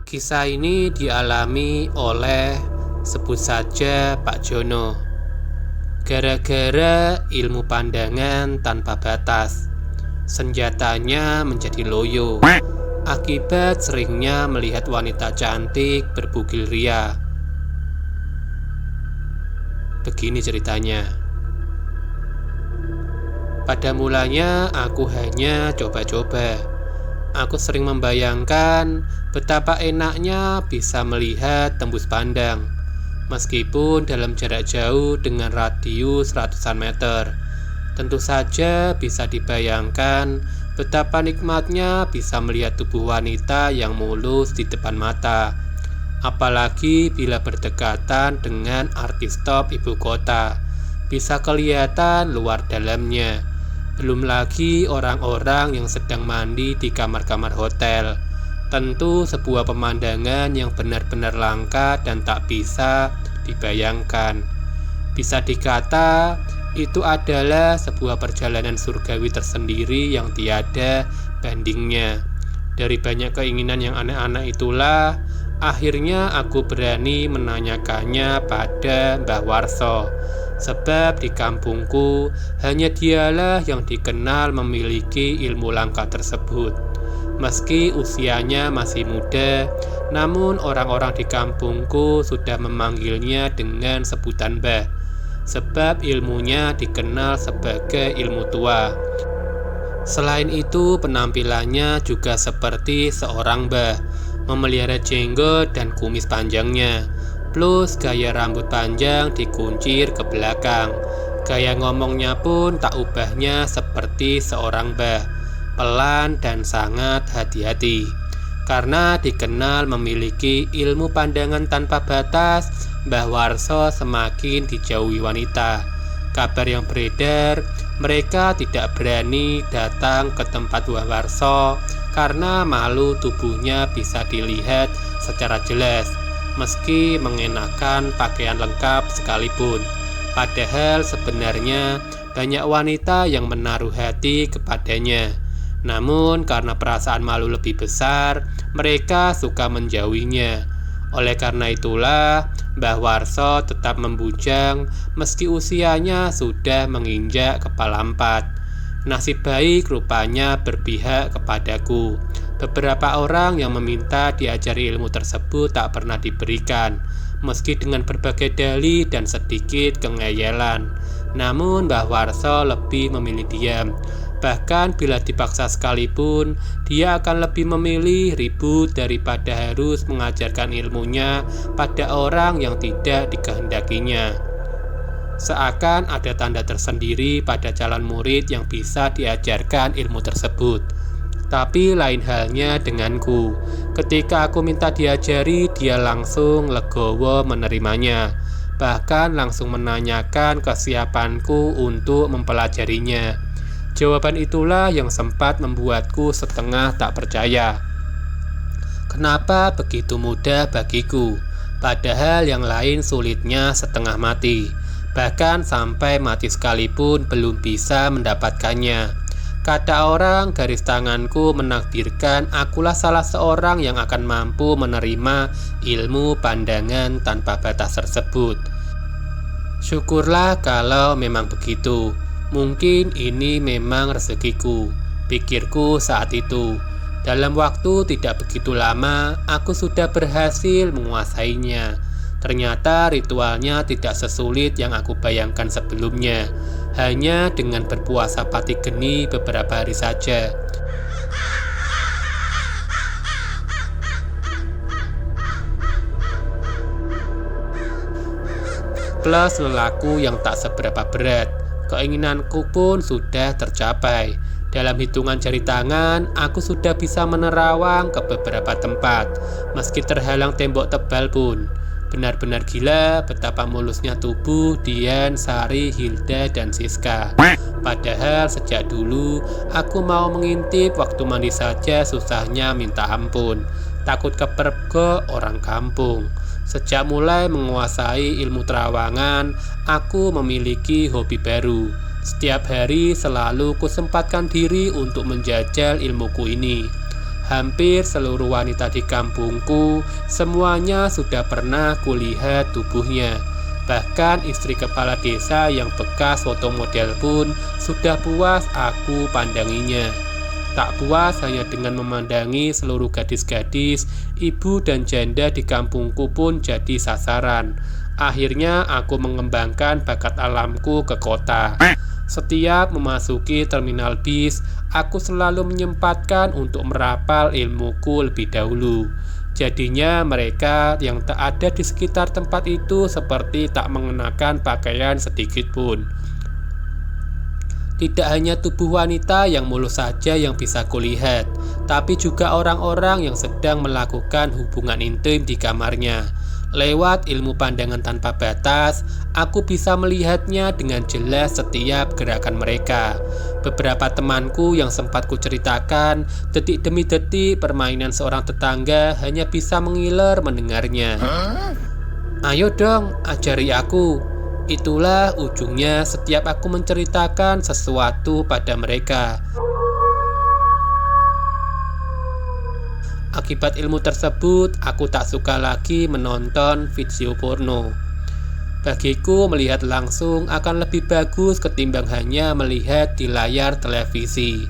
Kisah ini dialami oleh, sebut saja, Pak Jono. Gara-gara ilmu pandangan tanpa batas, senjatanya menjadi loyo akibat seringnya melihat wanita cantik berbugil ria. Begini ceritanya. Pada mulanya aku hanya coba-coba. Aku sering membayangkan betapa enaknya bisa melihat tembus pandang, meskipun dalam jarak jauh dengan radius ratusan meter. Tentu saja bisa dibayangkan betapa nikmatnya bisa melihat tubuh wanita yang mulus di depan mata, apalagi bila berdekatan dengan artis top ibu kota. Bisa kelihatan luar dalamnya. Belum lagi orang-orang yang sedang mandi di kamar-kamar hotel. Tentu sebuah pemandangan yang benar-benar langka dan tak bisa dibayangkan. Bisa dikata itu adalah sebuah perjalanan surgawi tersendiri yang tiada bandingnya. Dari banyak keinginan yang aneh-aneh itulah akhirnya aku berani menanyakannya pada Mbah Warso. Sebab di kampungku hanya dialah yang dikenal memiliki ilmu langka tersebut. Meski usianya masih muda, namun orang-orang di kampungku sudah memanggilnya dengan sebutan Mbah. Sebab ilmunya dikenal sebagai ilmu tua. Selain itu, penampilannya juga seperti seorang mbah, memelihara jenggot dan kumis panjangnya, plus gaya rambut panjang dikuncir ke belakang. Gaya ngomongnya pun tak ubahnya seperti seorang mbah, pelan dan sangat hati-hati. Karena dikenal memiliki ilmu pandangan tanpa batas, Mbah Warso semakin dijauhi wanita. Kabar yang beredar, mereka tidak berani datang ke tempat Mbah Warso karena malu tubuhnya bisa dilihat secara jelas, meski mengenakan pakaian lengkap sekalipun. Padahal sebenarnya banyak wanita yang menaruh hati kepadanya. Namun karena perasaan malu lebih besar, mereka suka menjauhinya. Oleh karena itulah Mbah Warso tetap membujang meski usianya sudah menginjak kepala 4. Nasib baik rupanya berpihak kepadaku. Beberapa orang yang meminta diajari ilmu tersebut tak pernah diberikan, meski dengan berbagai dalih dan sedikit kengeyelan. Namun Mbah Warso lebih memilih diam. Bahkan bila dipaksa sekalipun, dia akan lebih memilih ribut daripada harus mengajarkan ilmunya pada orang yang tidak dikehendakinya. Seakan ada tanda tersendiri pada calon murid yang bisa diajarkan ilmu tersebut. Tapi lain halnya denganku. Ketika aku minta diajari, dia langsung legowo menerimanya. Bahkan langsung menanyakan kesiapanku untuk mempelajarinya. Jawaban itulah yang sempat membuatku setengah tak percaya. Kenapa begitu mudah bagiku? Padahal yang lain sulitnya setengah mati. Bahkan sampai mati sekalipun belum bisa mendapatkannya. Kata orang, garis tanganku menakdirkan akulah salah seorang yang akan mampu menerima ilmu pandangan tanpa batas tersebut. Syukurlah kalau memang begitu. Mungkin ini memang rezekiku, pikirku saat itu. Dalam waktu tidak begitu lama, aku sudah berhasil menguasainya. Ternyata ritualnya tidak sesulit yang aku bayangkan sebelumnya. Hanya dengan berpuasa pati geni beberapa hari saja. Plus lelaku yang tak seberapa berat. Keinginanku pun sudah tercapai. Dalam hitungan jari tangan, aku sudah bisa menerawang ke beberapa tempat, meski terhalang tembok tebal pun. Benar-benar gila betapa mulusnya tubuh Dian, Sari, Hilda, dan Siska. Padahal sejak dulu aku mau mengintip waktu mandi saja susahnya minta ampun. Takut kepergok orang kampung. Sejak mulai menguasai ilmu terawangan, aku memiliki hobi baru. Setiap hari selalu kusempatkan diri untuk menjajal ilmuku ini. Hampir seluruh wanita di kampungku semuanya sudah pernah kulihat tubuhnya. Bahkan istri kepala desa yang bekas foto model pun sudah puas aku pandanginya. Tak puas hanya dengan memandangi seluruh gadis-gadis, ibu dan janda di kampungku pun jadi sasaran. Akhirnya aku mengembangkan bakat alamku ke kota. Setiap memasuki terminal bis, aku selalu menyempatkan untuk merapal ilmuku lebih dahulu. Jadinya mereka yang tak ada di sekitar tempat itu seperti tak mengenakan pakaian sedikit pun. Tidak hanya tubuh wanita yang mulus saja yang bisa kulihat, tapi juga orang-orang yang sedang melakukan hubungan intim di kamarnya. Lewat ilmu pandangan tanpa batas, aku bisa melihatnya dengan jelas setiap gerakan mereka. Beberapa temanku yang sempat kuceritakan, detik demi detik permainan seorang tetangga hanya bisa mengiler mendengarnya. Ayo dong, ajari aku. Itulah ujungnya setiap aku menceritakan sesuatu pada mereka. Akibat ilmu tersebut, aku tak suka lagi menonton video porno. Bagiku, melihat langsung akan lebih bagus ketimbang hanya melihat di layar televisi.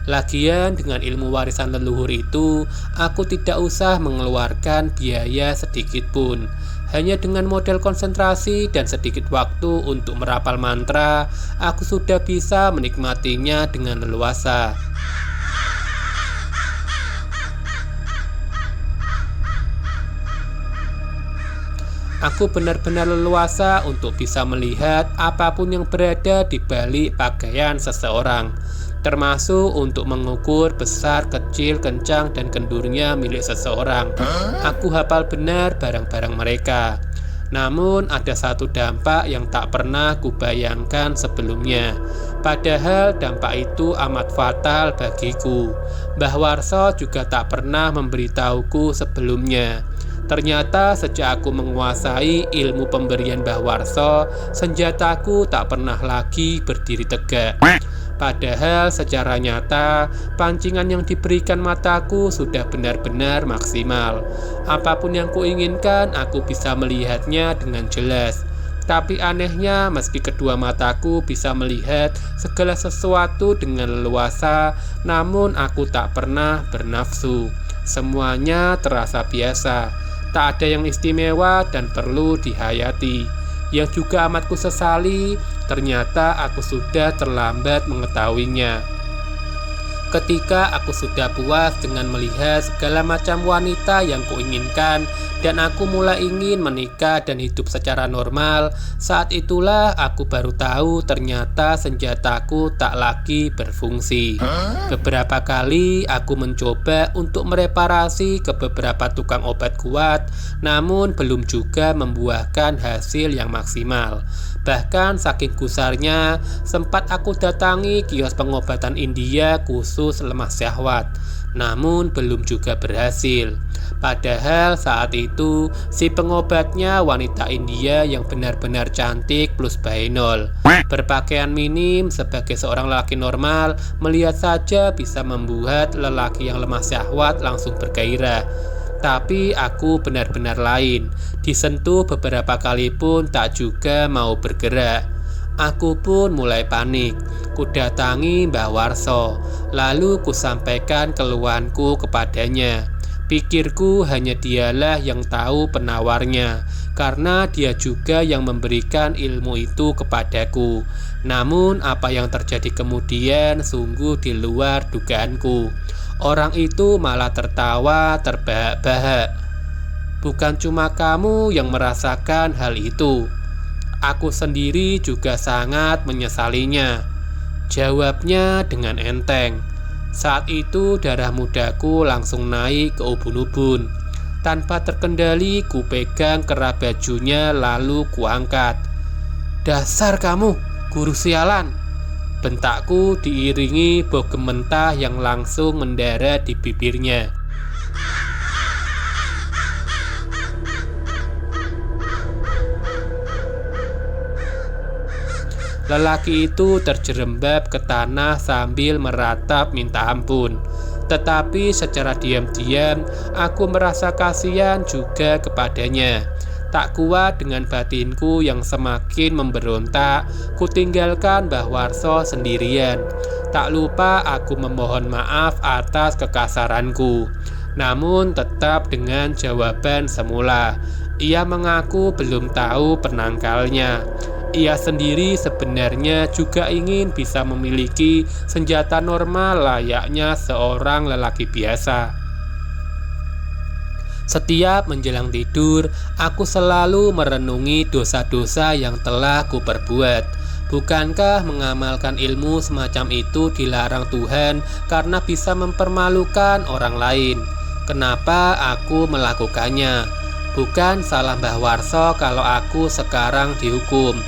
Lagian, dengan ilmu warisan leluhur itu, aku tidak usah mengeluarkan biaya sedikit pun. Hanya dengan modal konsentrasi dan sedikit waktu untuk merapal mantra, aku sudah bisa menikmatinya dengan leluasa. Aku benar-benar leluasa untuk bisa melihat apapun yang berada di balik pakaian seseorang, termasuk untuk mengukur besar, kecil, kencang, dan kendurnya milik seseorang. Aku hafal benar barang-barang mereka. Namun ada satu dampak yang tak pernah kubayangkan sebelumnya. Padahal dampak itu amat fatal bagiku. Mbah Warso juga tak pernah memberitahuku sebelumnya. Ternyata sejak aku menguasai ilmu pemberian Mbah Warso, senjataku tak pernah lagi berdiri tegak. Padahal secara nyata, pancingan yang diberikan mataku sudah benar-benar maksimal. Apapun yang kuinginkan, aku bisa melihatnya dengan jelas. Tapi anehnya, meski kedua mataku bisa melihat segala sesuatu dengan leluasa, namun aku tak pernah bernafsu. Semuanya terasa biasa. Tak ada yang istimewa dan perlu dihayati. Yang juga amat kusesali, ternyata aku sudah terlambat mengetahuinya. Ketika aku sudah puas dengan melihat segala macam wanita yang kuinginkan dan aku mulai ingin menikah dan hidup secara normal, saat itulah aku baru tahu ternyata senjataku tak lagi berfungsi. Beberapa kali aku mencoba untuk mereparasi ke beberapa tukang obat kuat, namun belum juga membuahkan hasil yang maksimal. Bahkan saking gusarnya, sempat aku datangi kios pengobatan India khusus lemah syahwat, namun belum juga berhasil. Padahal saat itu si pengobatnya wanita India yang benar-benar cantik plus bahenol, berpakaian minim. Sebagai seorang lelaki normal, melihat saja bisa membuat lelaki yang lemah syahwat langsung bergairah. Tapi aku benar-benar lain. Disentuh beberapa kali pun tak juga mau bergerak. Aku pun mulai panik. Kudatangi Mbah Warso, lalu kusampaikan keluhanku kepadanya. Pikirku hanya dialah yang tahu penawarnya, karena dia juga yang memberikan ilmu itu kepadaku. Namun apa yang terjadi kemudian sungguh di luar dugaanku. Orang itu malah tertawa terbahak-bahak. Bukan cuma kamu yang merasakan hal itu, aku sendiri juga sangat menyesalinya, jawabnya dengan enteng. Saat itu darah mudaku langsung naik ke ubun-ubun. Tanpa terkendali ku pegang kerah bajunya lalu kuangkat. Dasar kamu, guru sialan! Bentakku diiringi bau mentah yang langsung mendarat di bibirnya. Lelaki itu terjerembab ke tanah sambil meratap minta ampun. Tetapi secara diam-diam aku merasa kasihan juga kepadanya. Tak kuat dengan batinku yang semakin memberontak, kutinggalkan Mbah Warso sendirian. Tak lupa aku memohon maaf atas kekasaranku, namun tetap dengan jawaban semula. Ia mengaku belum tahu penangkalnya. Ia sendiri sebenarnya juga ingin bisa memiliki senjata normal layaknya seorang lelaki biasa. Setiap menjelang tidur, aku selalu merenungi dosa-dosa yang telah kuperbuat. Bukankah mengamalkan ilmu semacam itu dilarang Tuhan karena bisa mempermalukan orang lain? Kenapa aku melakukannya? Bukan salah Mbah Warso kalau aku sekarang dihukum.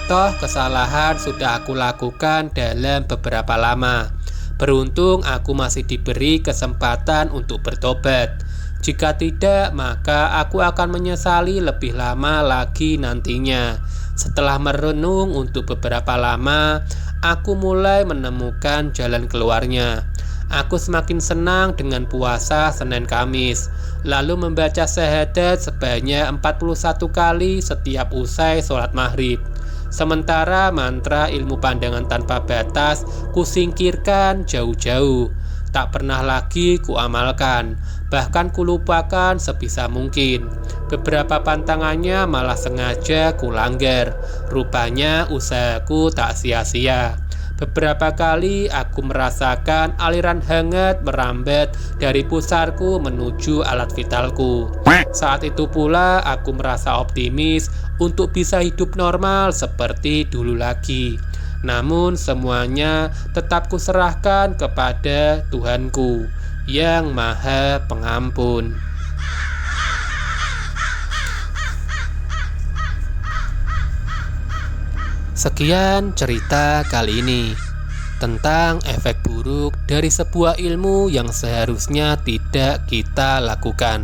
Toh kesalahan sudah aku lakukan dalam beberapa lama. Beruntung aku masih diberi kesempatan untuk bertobat. Jika tidak, maka aku akan menyesali lebih lama lagi nantinya. Setelah merenung untuk beberapa lama, aku mulai menemukan jalan keluarnya. Aku semakin senang dengan puasa Senin Kamis, lalu membaca syahadat sebanyak 41 kali setiap usai sholat maghrib. Sementara mantra ilmu pandangan tanpa batas kusingkirkan jauh-jauh. Tak pernah lagi kuamalkan, bahkan kulupakan sebisa mungkin. Beberapa pantangannya malah sengaja kulanggar. Rupanya usahaku tak sia-sia. Beberapa kali aku merasakan aliran hangat merambat dari pusarku menuju alat vitalku. Saat itu pula aku merasa optimis untuk bisa hidup normal seperti dulu lagi. Namun semuanya tetap kuserahkan kepada Tuhanku yang Maha Pengampun. Sekian cerita kali ini tentang efek buruk dari sebuah ilmu yang seharusnya tidak kita lakukan.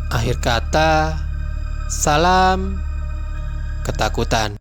Akhir kata, salam ketakutan.